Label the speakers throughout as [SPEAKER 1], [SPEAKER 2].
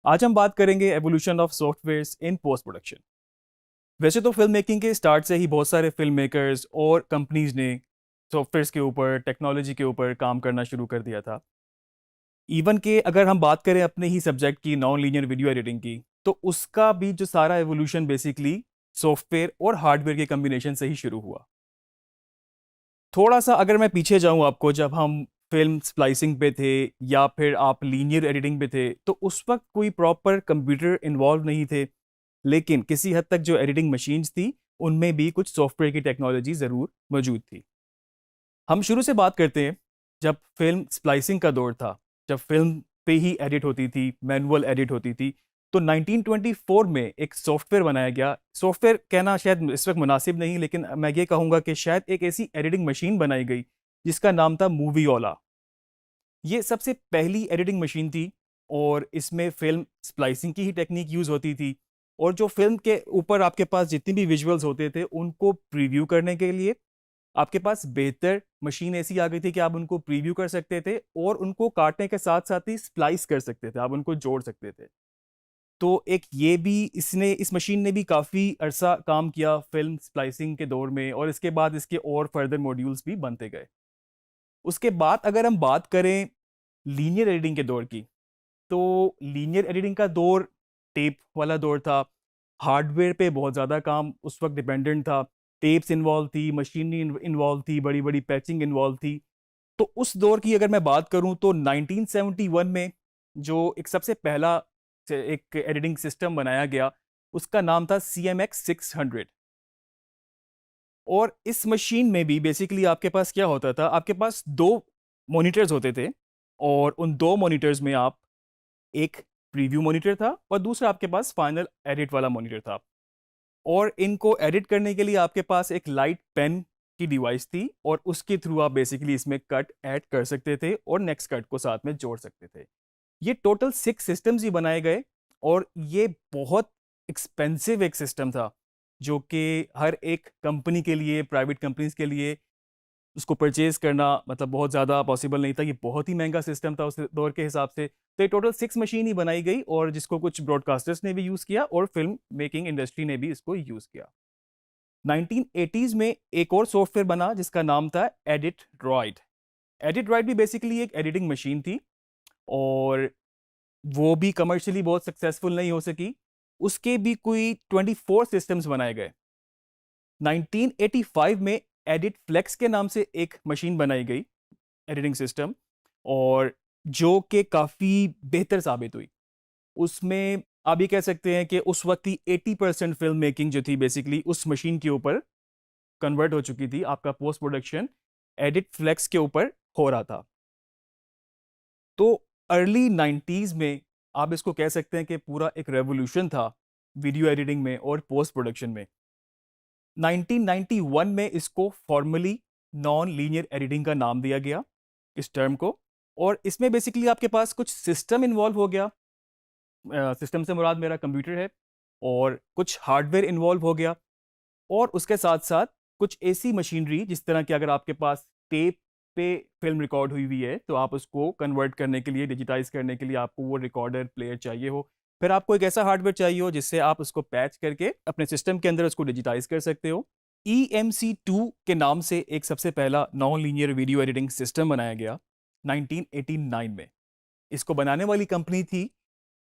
[SPEAKER 1] आज हम बात करेंगे evolution of softwares in post production. वैसे तो फिल्म मेकिंग के स्टार्ट से ही बहुत सारे फिल्म मेकर्स और कंपनीज ने सॉफ्टवेयर्स के ऊपर, टेक्नोलॉजी के ऊपर काम करना शुरू कर दिया था। इवन के अगर हम बात करें अपने ही सब्जेक्ट की, नॉन लीनियर वीडियो एडिटिंग की, तो उसका भी जो सारा एवोल्यूशन बेसिकली सॉफ्टवेयर और हार्डवेयर के कम्बिनेशन से ही शुरू हुआ। थोड़ा सा अगर मैं पीछे जाऊं आपको, जब हम फिल्म स्प्लाइसिंग पे थे या फिर आप लीनियर एडिटिंग पे थे, तो उस वक्त कोई प्रॉपर कंप्यूटर इन्वॉल्व नहीं थे। लेकिन किसी हद तक जो एडिटिंग मशीन्स थी, उनमें भी कुछ सॉफ्टवेयर की टेक्नोलॉजी ज़रूर मौजूद थी। हम शुरू से बात करते हैं जब फिल्म स्प्लाइसिंग का दौर था, जब फिल्म पे ही एडिट होती थी, मैनुअल एडिट होती थी। तो 1924 में एक सॉफ्टवेयर बनाया गया। सॉफ्टवेयर कहना शायद इस वक्त मुनासिब नहीं, लेकिन मैं ये कहूँगा कि शायद एक ऐसी एडिटिंग मशीन बनाई गई जिसका नाम था मूवीओला। ये सबसे पहली एडिटिंग मशीन थी और इसमें फिल्म स्प्लाइसिंग की ही टेक्निक यूज़ होती थी। और जो फिल्म के ऊपर आपके पास जितनी भी विजुअल्स होते थे, उनको प्रीव्यू करने के लिए आपके पास बेहतर मशीन ऐसी आ गई थी कि आप उनको प्रीव्यू कर सकते थे और उनको काटने के साथ साथ ही स्प्लाइस कर सकते थे, आप उनको जोड़ सकते थे। तो एक ये भी, इसने इस मशीन ने भी काफ़ी अरसा काम किया फिल्म स्प्लाइसिंग के दौर में, और इसके बाद इसके और फर्दर मॉड्यूल्स भी बनते गए। उसके बाद अगर हम बात करें लीनियर एडिटिंग के दौर की, तो लीनियर एडिटिंग का दौर टेप वाला दौर था। हार्डवेयर पे बहुत ज़्यादा काम उस वक्त डिपेंडेंट था। टेप्स इन्वॉल्व थी, मशीनरी इन्वॉल्व थी, बड़ी बड़ी पैचिंग इन्वॉल्व थी। तो उस दौर की अगर मैं बात करूं तो 1971 में जो एक सबसे पहला एक एडिटिंग सिस्टम बनाया गया, उसका नाम था CMX 600। और इस मशीन में भी बेसिकली आपके पास क्या होता था, आपके पास दो मॉनिटर्स होते थे। और उन दो मॉनिटर्स में आप, एक प्रीव्यू मॉनिटर था और दूसरा आपके पास फाइनल एडिट वाला मॉनिटर था। और इनको एडिट करने के लिए आपके पास एक लाइट पेन की डिवाइस थी, और उसके थ्रू आप बेसिकली इसमें कट ऐड कर सकते थे और नेक्स्ट कट को साथ में जोड़ सकते थे। ये टोटल 6 सिस्टम्स ही बनाए गए। और ये बहुत एक्सपेंसिव एक सिस्टम था, जो कि हर एक कंपनी के लिए, प्राइवेट कंपनीज के लिए उसको परचेज करना मतलब बहुत ज़्यादा पॉसिबल नहीं था। ये बहुत ही महंगा सिस्टम था उस दौर के हिसाब से। तो ये टोटल 6 मशीन ही बनाई गई, और जिसको कुछ ब्रॉडकास्टर्स ने भी यूज़ किया और फिल्म मेकिंग इंडस्ट्री ने भी इसको यूज़ किया। 1980s में एक और सॉफ्टवेयर बना जिसका नाम था एडिट ड्रॉइड। एडिट ड्रॉइड भी बेसिकली एक एडिटिंग मशीन थी, और वो भी कमर्शियली बहुत सक्सेसफुल नहीं हो सकी। उसके भी कोई 24 सिस्टम्स बनाए गए। 1985 में एडिट फ्लेक्स के नाम से एक मशीन बनाई गई, एडिटिंग सिस्टम, और जो कि काफ़ी बेहतर साबित हुई। उसमें आप ये कह सकते हैं कि उस वक्त की 80% फिल्म मेकिंग जो थी बेसिकली उस मशीन के ऊपर कन्वर्ट हो चुकी थी। आपका पोस्ट प्रोडक्शन एडिट फ्लेक्स के ऊपर हो रहा था। तो अर्ली 90s में आप इसको कह सकते हैं कि पूरा एक रेवोल्यूशन था वीडियो एडिटिंग में और पोस्ट प्रोडक्शन में। 1991 में इसको फॉर्मली नॉन लीनियर एडिटिंग का नाम दिया गया, इस टर्म को। और इसमें बेसिकली आपके पास कुछ सिस्टम इन्वॉल्व हो गया। सिस्टम से मुराद मेरा कंप्यूटर है, और कुछ हार्डवेयर इन्वॉल्व हो गया। और उसके साथ साथ कुछ ऐसी मशीनरी, जिस तरह की अगर आपके पास टेप पे फिल्म रिकॉर्ड हुई हुई है, तो आप उसको कन्वर्ट करने के लिए, डिजिटाइज करने के लिए आपको वो रिकॉर्डर प्लेयर चाहिए हो। फिर आपको एक ऐसा हार्डवेयर चाहिए हो जिससे आप उसको पैच करके अपने सिस्टम के अंदर उसको डिजिटाइज कर सकते हो। EMC2 के नाम से एक सबसे पहला non linear video editing system बनाया गया 1989 में। इसको बनाने वाली कंपनी थी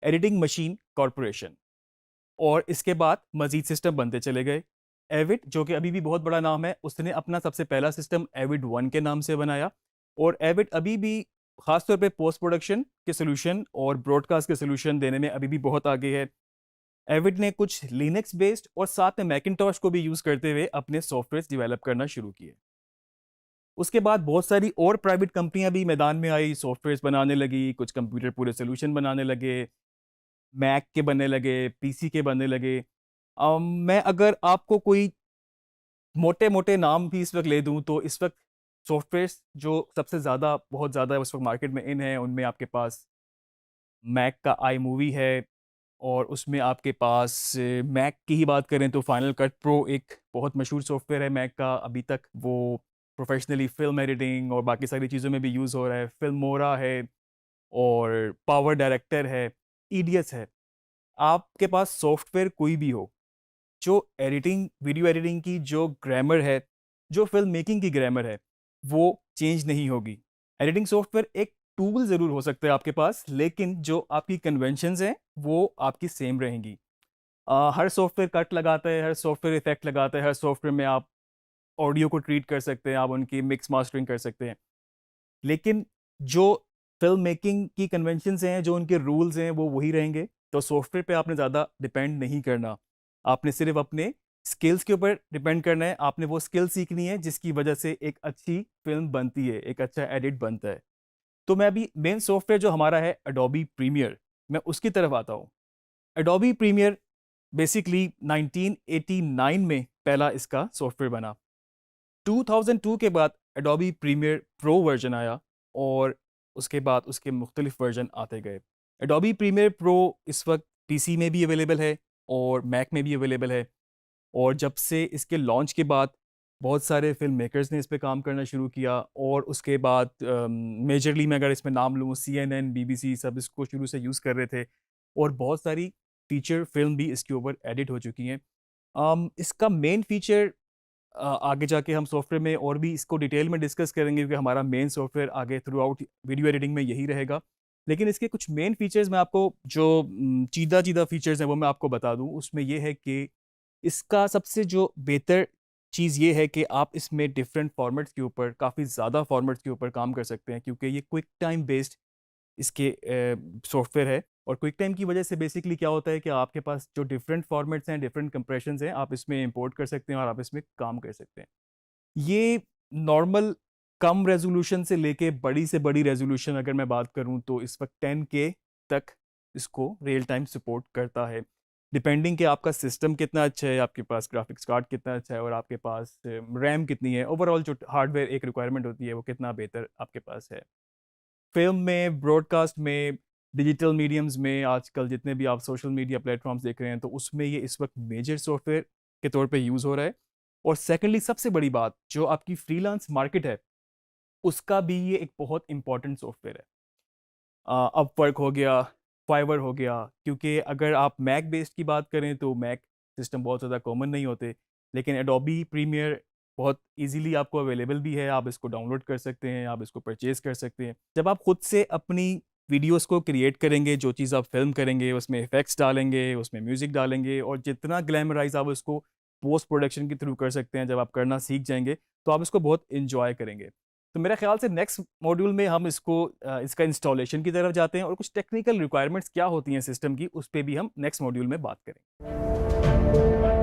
[SPEAKER 1] एडिटिंग मशीन कॉरपोरेशन। और इसके बाद मजीद सिस्टम बनते चले गए। एविड, जो कि अभी भी बहुत बड़ा नाम है, उसने अपना सबसे पहला सिस्टम एविड 1 के नाम से बनाया। और एविड अभी भी खासतौर पे पोस्ट प्रोडक्शन के सोल्यूशन और ब्रॉडकास्ट के सोल्यूशन देने में अभी भी बहुत आगे है। एविड ने कुछ लिनक्स बेस्ड और साथ में मैकिनटॉश को भी यूज़ करते हुए अपने सॉफ्टवेयर डेवलप करना शुरू किए। उसके बाद बहुत सारी और प्राइवेट कंपनियां भी मैदान में आई, सॉफ्टवेयर बनाने लगी, कुछ कंप्यूटर पूरे सोल्यूशन बनाने लगे, मैक के बनने लगे, पीसी के बनने लगे। मैं अगर आपको कोई मोटे मोटे नाम भी इस वक्त ले दूं, तो इस वक्त सॉफ्टवेयर जो सबसे ज़्यादा, बहुत ज़्यादा उस वक्त मार्केट में इन है, उनमें आपके पास मैक का आई मूवी है। और उसमें आपके पास मैक की ही बात करें तो फाइनल कट प्रो एक बहुत मशहूर सॉफ्टवेयर है मैक का। अभी तक वो प्रोफेशनली फिल्म एडिटिंग और बाकी सारी चीज़ों में भी यूज़ हो रहा है। फिल्मोरा है, और पावर डायरेक्टर है। टीडियस है। आपके पास सॉफ्टवेयर कोई भी हो, जो एडिटिंग वीडियो एडिटिंग की जो ग्रामर है, जो फ़िल्म मेकिंग की ग्रामर है, वो चेंज नहीं होगी। एडिटिंग सॉफ्टवेयर एक टूल ज़रूर हो सकता है आपके पास, लेकिन जो आपकी कन्वेंशंस हैं, वो आपकी सेम रहेंगी। हर सॉफ्टवेयर कट लगाता है, हर सॉफ्टवेयर इफ़ेक्ट लगाता है, हर सॉफ्टवेयर में आप ऑडियो को ट्रीट कर सकते हैं, आप उनकी मिक्स मास्टरिंग कर सकते हैं। लेकिन जो फ़िल्म मेकिंग की कन्वेंशंस हैं, जो उनके रूल्स हैं, वो वही रहेंगे। तो सॉफ्टवेयर पे आपने ज़्यादा डिपेंड नहीं करना। आपने सिर्फ़ अपने स्किल्स के ऊपर डिपेंड करना है। आपने वो स्किल सीखनी है जिसकी वजह से एक अच्छी फ़िल्म बनती है, एक अच्छा एडिट बनता है। तो मैं अभी मेन सॉफ्टवेयर जो हमारा है एडोबी प्रीमियर, मैं उसकी तरफ आता हूँ। एडोबी प्रीमियर बेसिकली 1989 में पहला इसका सॉफ्टवेयर बना। 2002 के बाद एडोबी प्रीमियर प्रो वर्जन आया और उसके बाद उसके मुख्तलिफ वर्जन आते गए। एडोबी प्रीमियर प्रो इस वक्त पीसी में भी अवेलेबल है और मैक में भी अवेलेबल है। और जब से इसके लॉन्च के बाद बहुत सारे फिल्म मेकर्स ने इस पे काम करना शुरू किया और उसके बाद मेजरली मैं अगर इसमें नाम लूँ, CNN, BBC सब इसको शुरू से यूज़ कर रहे थे और बहुत सारी फीचर फिल्म भी इसके ऊपर एडिट हो चुकी हैं। इसका मेन फीचर आगे जाके हम सॉफ्टवेयर में और भी इसको डिटेल में डिस्कस करेंगे, क्योंकि हमारा मेन सॉफ्टवेयर आगे थ्रू आउट वीडियो एडिटिंग में यही रहेगा। लेकिन इसके कुछ मेन फीचर्स मैं आपको जो चीदा-चीदा फीचर्स हैं वो मैं आपको बता दूँ। उसमें ये है कि इसका सबसे जो बेहतर चीज़ ये है कि आप इसमें डिफरेंट फॉर्मेट्स के ऊपर, काफ़ी ज़्यादा फॉर्मेट्स के ऊपर काम कर सकते हैं, क्योंकि ये क्विक टाइम बेस्ड इसके सॉफ्टवेयर है। और क्विक टाइम की वजह से बेसिकली क्या होता है कि आपके पास जो डिफरेंट फॉर्मेट्स हैं, डिफरेंट कंप्रेशंस हैं, आप इसमें इंपोर्ट कर सकते हैं और आप इसमें काम कर सकते हैं। ये नॉर्मल कम रेज़ोल्यूशन से लेके बड़ी से बड़ी रेज़ोल्यूशन अगर मैं बात करूँ तो इस वक़्त 10K तक इसको रियल टाइम सपोर्ट करता है। डिपेंडिंग कि आपका सिस्टम कितना अच्छा है, आपके पास ग्राफिक्स कार्ड कितना अच्छा है और आपके पास रैम कितनी है, ओवरऑल जो हार्डवेयर एक रिक्वायरमेंट होती है वो कितना बेहतर आपके पास है। फ़िल्म में, ब्रॉडकास्ट में, डिजिटल मीडियम्स में आजकल जितने भी आप सोशल मीडिया प्लेटफ़ॉर्म्स देख रहे हैं, तो उसमें ये इस वक़्त मेजर सॉफ्टवेयर के तौर पे यूज़ हो रहा है। और सेकंडली सबसे बड़ी बात, जो आपकी फ्रीलांस मार्केट है, उसका भी ये एक बहुत इम्पोर्टेंट सॉफ्टवेयर है। अपवर्क हो गया, फाइवर हो गया, क्योंकि अगर आप मैक बेस्ड की बात करें तो मैक सिस्टम बहुत ज़्यादा कॉमन नहीं होते, लेकिन एडोबी प्रीमियर बहुत ईज़िली आपको अवेलेबल भी है, आप इसको डाउनलोड कर सकते हैं, आप इसको परचेज़ कर सकते हैं। जब आप खुद से अपनी वीडियोज़ को क्रिएट करेंगे, जो चीज़ आप फ़िल्म करेंगे, उसमें इफ़ेक्ट्स डालेंगे, उसमें म्यूज़िक डालेंगे और जितना ग्लैमराइज़ आप इसको पोस्ट प्रोडक्शन के थ्रू कर सकते हैं, जब आप करना सीख जाएँगे, तो आप इसको बहुत एन्जॉय करेंगे। तो मेरा ख़्याल से नेक्स्ट मॉड्यूल में हम इसका इंस्टॉलेशन की तरफ जाते हैं और कुछ टेक्निकल रिक्वायरमेंट्स क्या होती हैं सिस्टम की, उस पे भी हम नेक्स्ट मॉड्यूल में बात करेंगे।